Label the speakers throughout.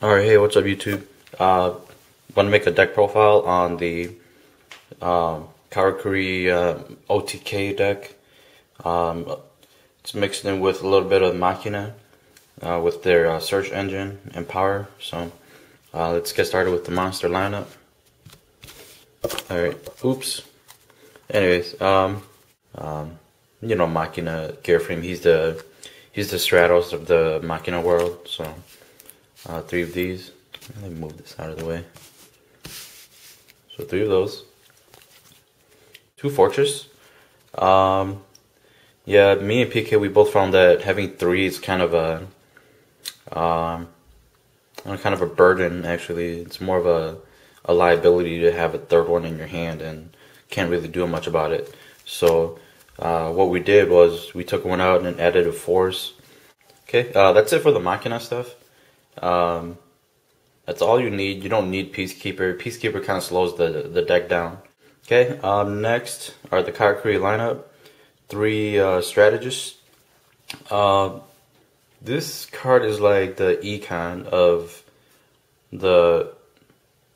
Speaker 1: Alright, hey, what's up YouTube? Want to make a deck profile on the Karakuri OTK deck. It's mixed in with a little bit of Machina with their search engine and power. So let's get started with the monster lineup. Alright, oops. Anyways, you know Machina Gearframe, he's the Stratos of the Machina world, so 3 of these. Let me move this out of the way. So 3 of those. 2 Fortress. Yeah, me and PK, we both found that having 3 is kind of a burden. Actually, it's more of a liability to have a 3rd one in your hand and can't really do much about it. So what we did was we took one out and added a force. Okay, that's it for the Machina stuff. That's all you need. You don't need Peacekeeper. Peacekeeper kind of slows the deck down. Okay, next are the Karakuri lineup. 3 strategists. This card is like the econ of the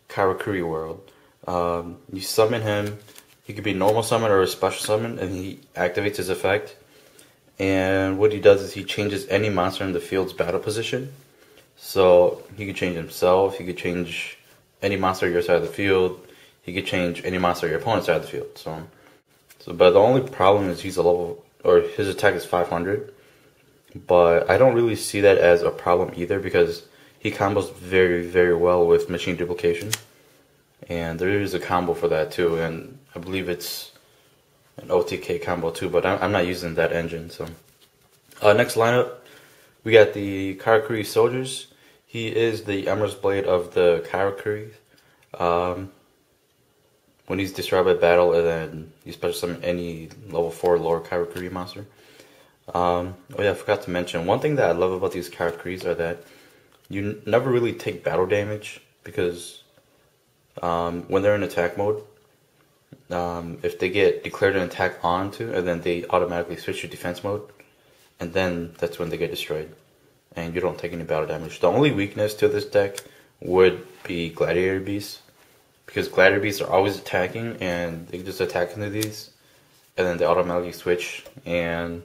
Speaker 1: Karakuri world. You summon him. He could be normal summon or a special summon, and he activates his effect. And what he does is he changes any monster in the field's battle position. So he could change himself, he could change any monster on your side of the field, he could change any monster on your opponent's side of the field. But the only problem is he's a level, or his attack is 500. But I don't really see that as a problem either because he combos very, very well with machine duplication. And there is a combo for that too, and I believe it's an OTK combo too, but I'm not using that engine. So next lineup, we got the Karakuri Soldiers. He is the Emerald Blade of the Karakuri. When he's destroyed by battle, and then you special summon any level 4 lower Karakuri monster. Oh yeah, I forgot to mention, one thing that I love about these Karakuris are that you never really take battle damage, because when they're in attack mode, if they get declared an attack onto, and then they automatically switch to defense mode, and then that's when they get destroyed, and you don't take any battle damage. The only weakness to this deck would be Gladiator Beasts, because Gladiator Beasts are always attacking, and they just attack into these, and then they automatically switch, and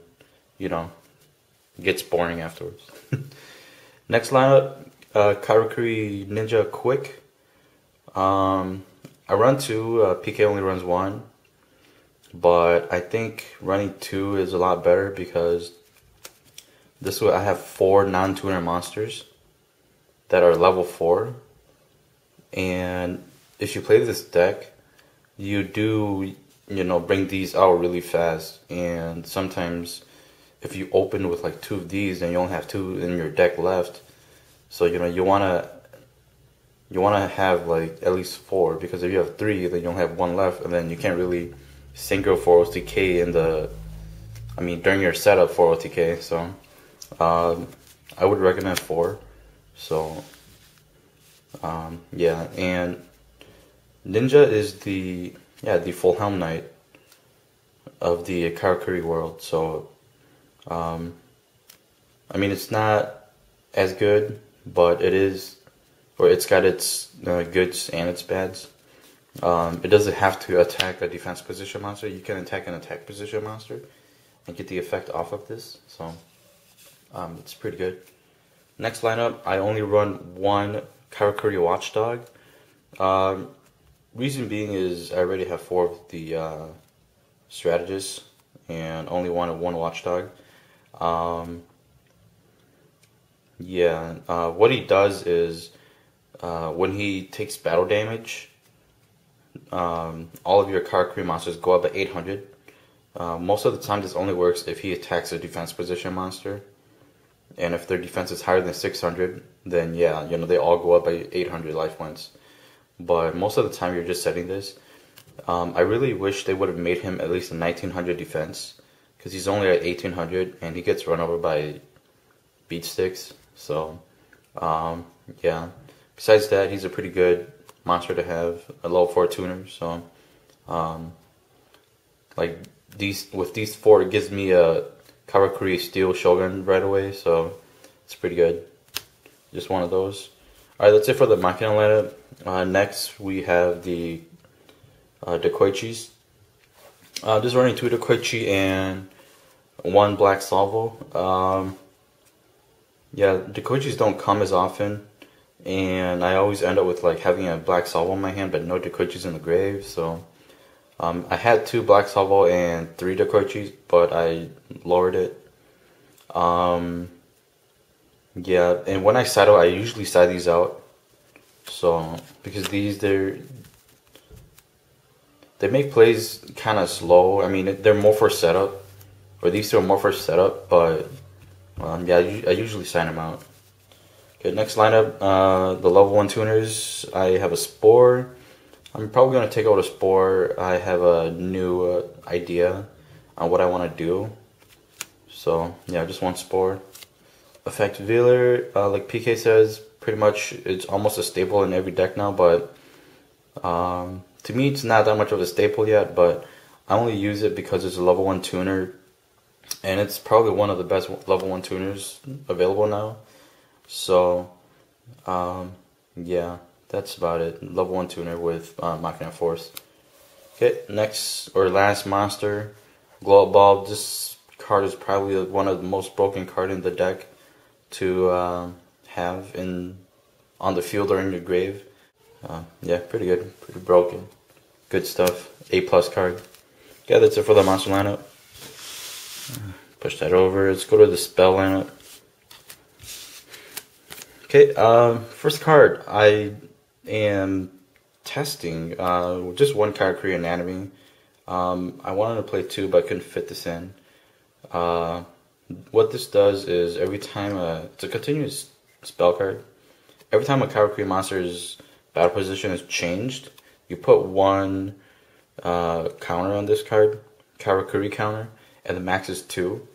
Speaker 1: you know, it gets boring afterwards. Next lineup, Karakuri Ninja Quick. I run 2, PK only runs 1, but I think running 2 is a lot better because this way I have 4 non-tuner monsters that are level 4, and if you play this deck, you do, bring these out really fast, and sometimes if you open with like 2 of these, then you only have 2 in your deck left, so you wanna have like at least 4, because if you have 3, then you only have 1 left, and then you can't really synchro for OTK during your setup for OTK. So I would recommend 4. So yeah, and Ninja is the full Helm Knight of the Karakuri world. So it's not as good, but it is, or it's got its goods and its bads. It doesn't have to attack a defense position monster. You can attack an attack position monster and get the effect off of this. So it's pretty good. Next lineup, I only run 1 Karakuri Watchdog. Reason being is I already have 4 of the strategists and only one Watchdog. What he does is when he takes battle damage, all of your Karakuri monsters go up by 800. Most of the time this only works if he attacks a defense position monster, and if their defense is higher than 600, then yeah, they all go up by 800 life points. But most of the time you're just setting this. I really wish they would have made him at least a 1900 defense, because he's only at 1800 and he gets run over by beat sticks. So yeah, besides that, he's a pretty good monster to have, a level 4 tuner. So with these 4, it gives me a Karakuri Steel Shogun right away, so it's pretty good. Just one of those. Alright, that's it for the Machina lineup. Next, we have the Dekoichis. Just running 2 Dekoichi and 1 Black Salvo. Yeah, Dekoichis don't come as often, and I always end up with like having a Black Salvo in my hand, but no Dekoichis in the grave. So I had 2 Black Salvo and 3 Dekoichis, but I lowered it. Yeah, and when I saddle, I usually side these out. So because they make plays kind of slow. I mean, they're more for setup, or these 2 are more for setup, but yeah, I usually sign them out. Okay, next lineup, the level 1 tuners. I have a Spore. I'm probably going to take out a Spore. I have a new idea on what I want to do. So, yeah, just 1 Spore. Effect Velar, like PK says, pretty much it's almost a staple in every deck now, but to me it's not that much of a staple yet, but I only use it because it's a level 1 tuner, and it's probably one of the best level 1 tuners available now. So, yeah, that's about it. Level 1 tuner with Machina Force. Okay, next or last monster, Glow Up Bulb. This card is probably one of the most broken cards in the deck to have on the field or in your grave. Yeah, pretty good, pretty broken. Good stuff. A+ card. Yeah, that's it for the monster lineup. Push that over. Let's go to the spell lineup. Okay, first card. I am testing just 1 Karakuri Anatomy. I wanted to play 2, but I couldn't fit this in. What this does is every time it's a continuous spell card. Every time a Karakuri monster's battle position is changed, you put 1 counter on this card, Karakuri counter, and the max is 2.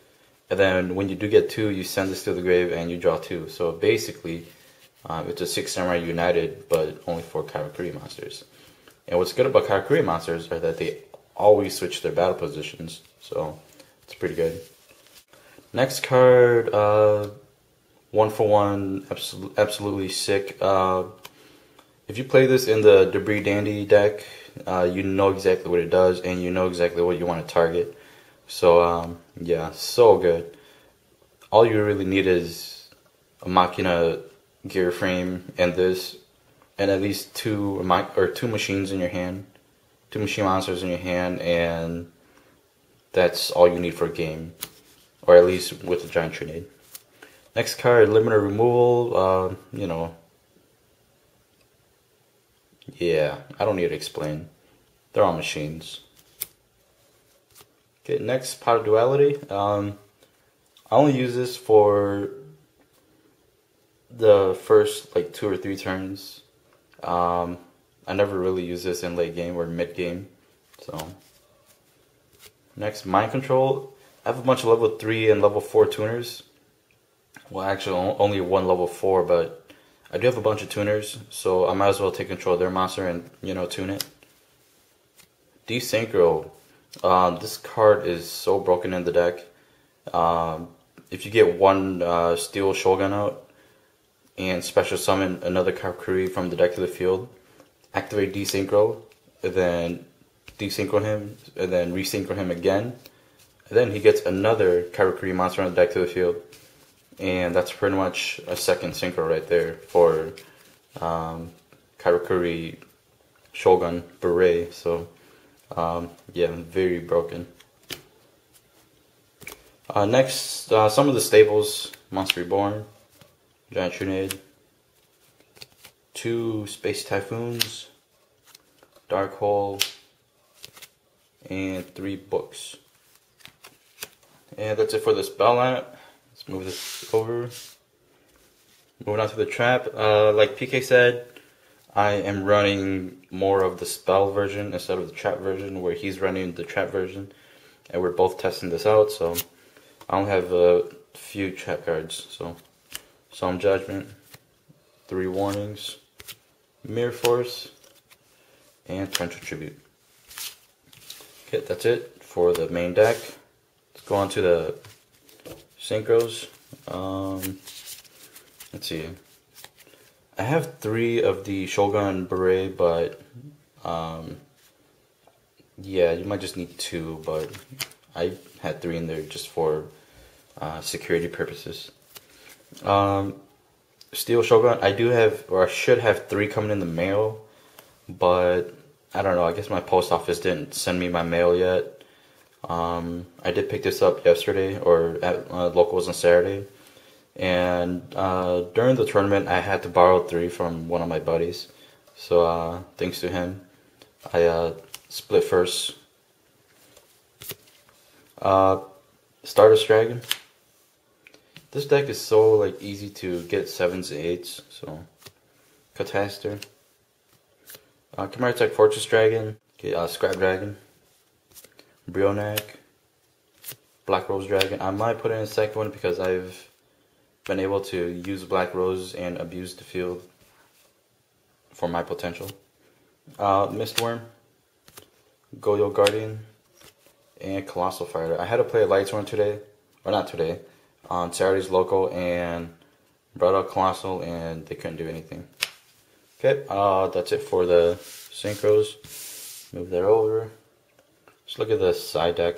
Speaker 1: And then when you do get 2, you send this to the grave and you draw 2. So basically, it's a 6 Samurai United, but only for Karakuri monsters. And what's good about Karakuri monsters are that they always switch their battle positions, so it's pretty good. Next card, 1-for-1, absolutely sick. If you play this in the Debris Dandy deck, you know exactly what it does, and you know exactly what you want to target. So, yeah, so good. All you really need is a Machina gear frame and this, and at least two machines in your hand, 2 machine monsters in your hand, and that's all you need for a game, or at least with a giant Trinade. Next card, limiter removal. You know, yeah, I don't need to explain. They're all machines. Okay, next, Pot of Duality. I only use this for the first like 2 or 3 turns. I never really use this in late game or mid game. So next, Mind Control. I have a bunch of level 3 and level 4 tuners. Well, actually only 1 level 4, but I do have a bunch of tuners, so I might as well take control of their monster and, you know, tune it. Desynchro. This card is so broken in the deck. If you get 1 Steel Shogun out and special summon another Karakuri from the deck to the field, activate Desynchro, and then desynchro him, and then resynchro him again, and then he gets another Karakuri monster on the deck to the field, and that's pretty much a second synchro right there for Karakuri Shogun Beret. So yeah, very broken. Next, some of the staples: Monster Reborn, Giant Trinade, 2 Space Typhoons, Dark Hole, and 3 books. And that's it for the spell lineup. Let's move this over. Moving on to the trap. Like PK said, I am running more of the spell version instead of the trap version, where he's running the trap version, and we're both testing this out. So I only have a few trap cards. So Solemn Judgment, 3 Warnings, Mirror Force, and Torrential Tribute. Okay, that's it for the main deck. Let's go on to the synchros. Let's see. I have 3 of the Shogun Beret, but yeah, you might just need 2, but I had 3 in there just for security purposes. Steel Shogun, I do have, or I should have 3 coming in the mail, but I don't know, I guess my post office didn't send me my mail yet. I did pick this up yesterday, or at locals on Saturday, and during the tournament I had to borrow 3 from one of my buddies, so thanks to him, I split first. Stardust Dragon. This deck is so like easy to get 7s and 8s, so Catastor. Chimera Tech Fortress Dragon, okay, Scrap Dragon, Brionac, Black Rose Dragon. I might put in a second one because I've been able to use Black Rose and abuse the field for my potential. Mistworm, Goyo Guardian, and Colossal Fighter. I had to play a Lights Run today, or not today, on Saturday's local, and brought out Colossal, and they couldn't do anything. Okay, that's it for the synchros. Move that over. Just look at the side deck.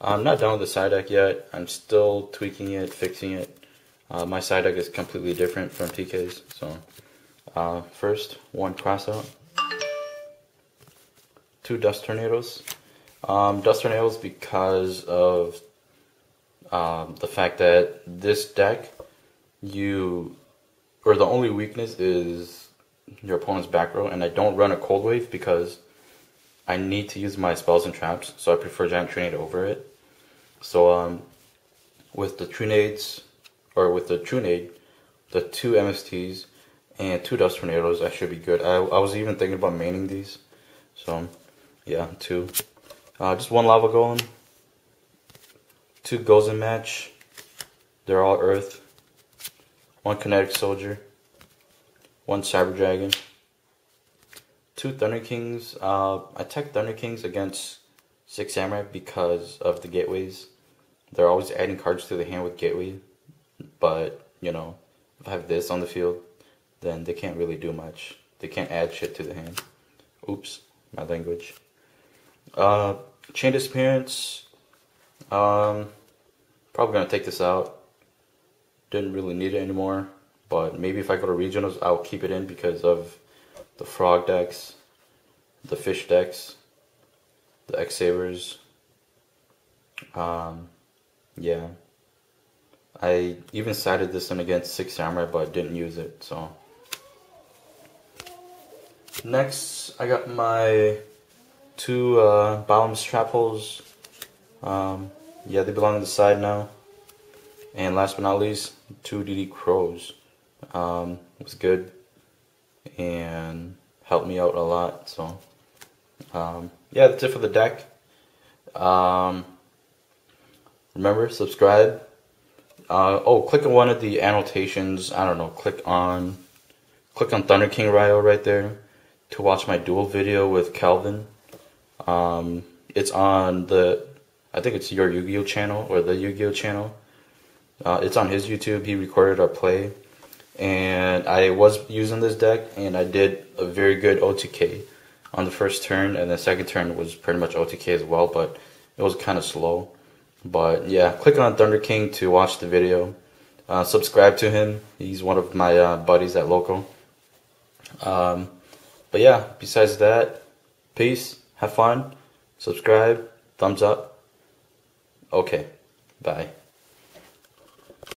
Speaker 1: I'm not done with the side deck yet. I'm still tweaking it, fixing it. My side deck is completely different from TK's. So, first, 1 crossout. 2 Dust Tornadoes. Dust Tornadoes because of the fact that this deck, the only weakness is your opponent's back row, and I don't run a Cold Wave because I need to use my spells and traps, so I prefer Giant Trinade over it. So with the Trinades, or with the Trinade, the 2 MSTs, and 2 Dust Tornadoes, I should be good. I was even thinking about maining these, so yeah, 2. Just 1 Lava Golem, 2 Gozen Match, they're all Earth, 1 Kinetic Soldier, 1 Cyber Dragon, 2 Thunder Kings. I tech Thunder Kings against 6 Samurai because of the gateways. They're always adding cards to the hand with gateway, but you know, if I have this on the field, then they can't really do much. They can't add shit to the hand. Oops, my language. Chain Disappearance. Probably gonna take this out. Didn't really need it anymore. But maybe if I go to regionals, I'll keep it in because of the frog decks, the fish decks, the X-Sabers. Yeah. I even sided this one against 6 Samurai, but didn't use it, so. Next, I got my 2 Bottomless Trap Holes. Yeah, they belong on the side now. And last but not least, 2 DD Crows. Was good and helped me out a lot, so yeah, that's it for the deck. Remember, subscribe. Click on one of the annotations. I don't know, click on Thunder King Ryo right there to watch my duel video with Calvin. It's on I think it's your Yu-Gi-Oh channel, or the Yu-Gi-Oh channel. It's on his YouTube. He recorded our play. And I was using this deck, and I did a very good OTK on the first turn, and the second turn was pretty much OTK as well, but it was kind of slow. But yeah, click on Thunder King to watch the video. Subscribe to him. He's one of my buddies at local. But yeah, besides that, peace, have fun, subscribe, thumbs up. Okay, bye.